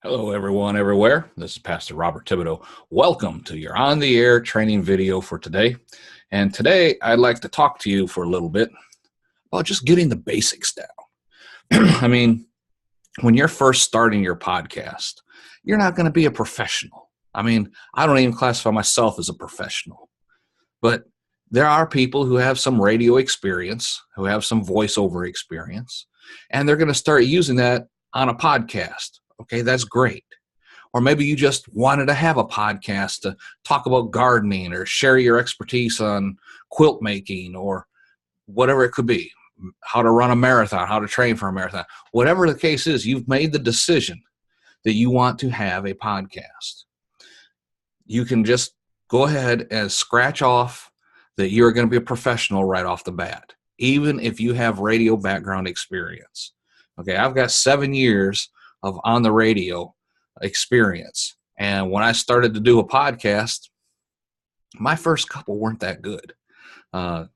Hello, everyone, everywhere. This is Pastor Robert Thibodeau. Welcome to your on the air training video for today. And today I'd like to talk to you for a little bit about just getting the basics down. I mean, when you're first starting your podcast, you're not going to be a professional. I mean, I don't even classify myself as a professional, but there are people who have some radio experience, who have some voiceover experience, and they're going to start using that on a podcast. Okay, that's great. Or maybe you just wanted to have a podcast to talk about gardening or share your expertise on quilt making or whatever it could be, how to run a marathon, how to train for a marathon. Whatever the case is, you've made the decision that you want to have a podcast. You can just go ahead and scratch off that you're going to be a professional right off the bat, even if you have radio background experience. Okay, I've got 7 years of on the radio experience. And when I started to do a podcast, my first couple weren't that good. I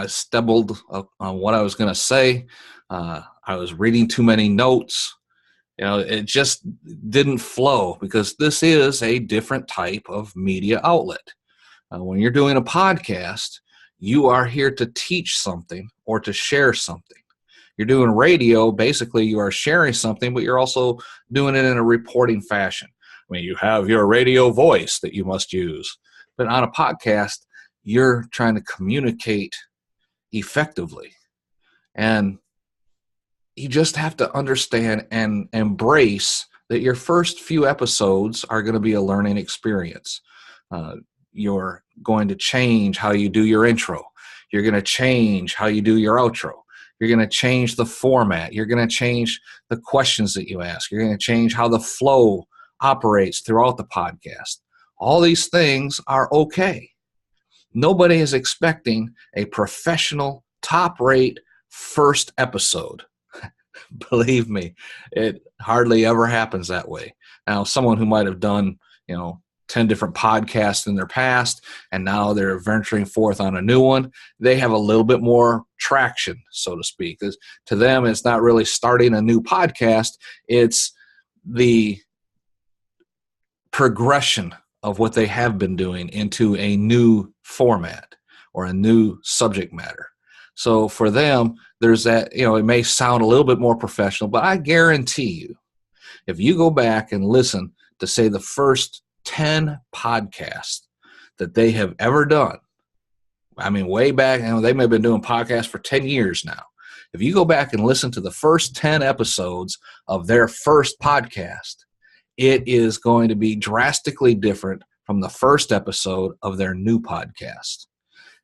stumbled on what I was going to say. I was reading too many notes. It just didn't flow because this is a different type of media outlet. When you're doing a podcast, you are here to teach something or to share something. You're doing radio, basically you are sharing something, but you're also doing it in a reporting fashion. I mean, you have your radio voice that you must use. But on a podcast, you're trying to communicate effectively. And you just have to understand and embrace that your first few episodes are going to be a learning experience. You're going to change how you do your intro. You're going to change how you do your outro. You're going to change the format. You're going to change the questions that you ask. You're going to change how the flow operates throughout the podcast. All these things are okay. Nobody is expecting a professional, top-rate first episode. Believe me, it hardly ever happens that way. Now, someone who might have done, 10 different podcasts in their past, and now they're venturing forth on a new one, they have a little bit more traction, so to speak. Because to them, it's not really starting a new podcast. It's the progression of what they have been doing into a new format or a new subject matter. So for them, there's that, it may sound a little bit more professional, but I guarantee you, if you go back and listen to, say, the first 10 podcasts that they have ever done, I mean, way back, they may have been doing podcasts for 10 years now. If you go back and listen to the first 10 episodes of their first podcast, it is going to be drastically different from the first episode of their new podcast.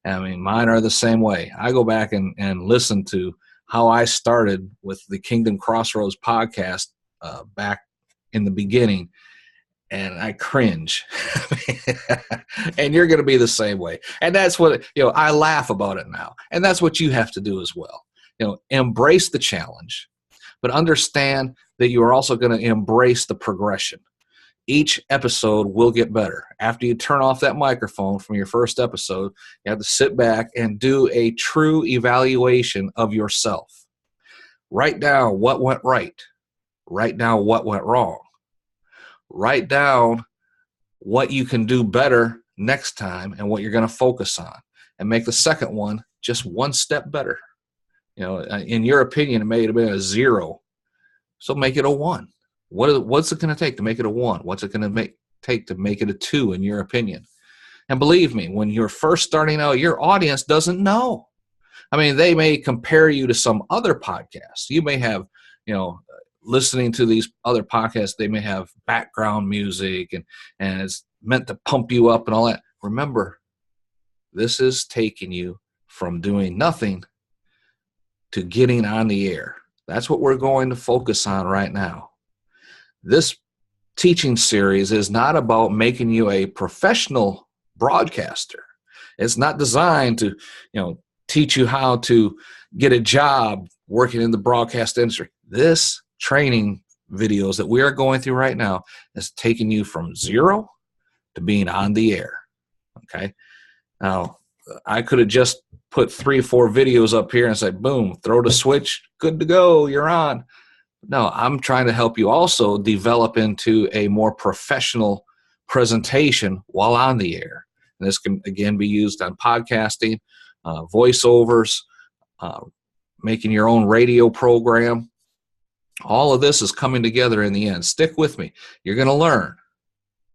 I mean, mine are the same way. I go back and listen to how I started with the Kingdom Crossroads podcast back in the beginning, and I cringe. And you're going to be the same way. And that's what, I laugh about it now. And that's what you have to do as well. Embrace the challenge, but understand that you are also going to embrace the progression. Each episode will get better. After you turn off that microphone from your first episode, you have to sit back and do a true evaluation of yourself. Write down what went right. Write down what went wrong. Write down what you can do better next time and what you're going to focus on, and make the second one just one step better. In your opinion, it may have been a 0, so make it a 1. What's it going to take to make it a 1? What's it going to take to make it a 2 in your opinion? And believe me, when you're first starting out, your audience doesn't know. I mean, they may compare you to some other podcasts. You may have, listening to these other podcasts, they may have background music and it's meant to pump you up and all that. Remember, this is taking you from doing nothing to getting on the air. That's what we're going to focus on right now. This teaching series is not about making you a professional broadcaster. It's not designed to, teach you how to get a job working in the broadcast industry. This training videos that we are going through right now is taking you from 0 to being on the air. Okay. Now, I could have just put 3 or 4 videos up here and said, boom, throw the switch, good to go, you're on. No, I'm trying to help you also develop into a more professional presentation while on the air. And this can, again, be used on podcasting, voiceovers, uh, making your own radio program. All of this is coming together in the end. Stick with me. You're going to learn.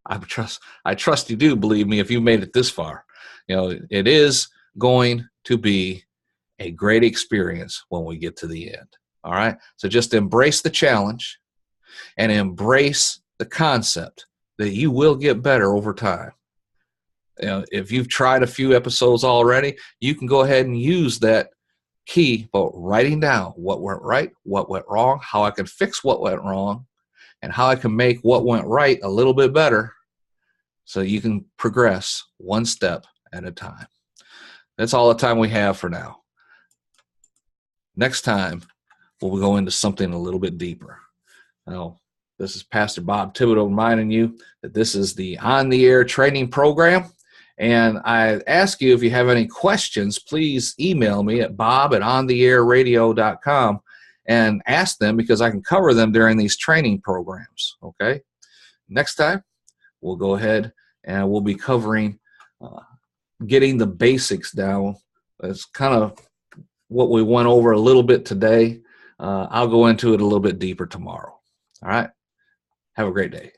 I trust you do, believe me, if you made it this far. It is going to be a great experience when we get to the end. All right? So just embrace the challenge and embrace the concept that you will get better over time. If you've tried a few episodes already, you can go ahead and use that key about writing down what went right, what went wrong, how I can fix what went wrong, and how I can make what went right a little bit better so you can progress one step at a time. That's all the time we have for now. Next time, we'll go into something a little bit deeper. Now, this is Pastor Bob Thibodeau reminding you that this is the On the Air training program. And I ask you, if you have any questions, please email me at bob@ontheairradio.com and ask them, because I can cover them during these training programs. Okay? Next time, we'll go ahead and we'll be covering getting the basics down. That's kind of what we went over a little bit today. I'll go into it a little bit deeper tomorrow. All right? Have a great day.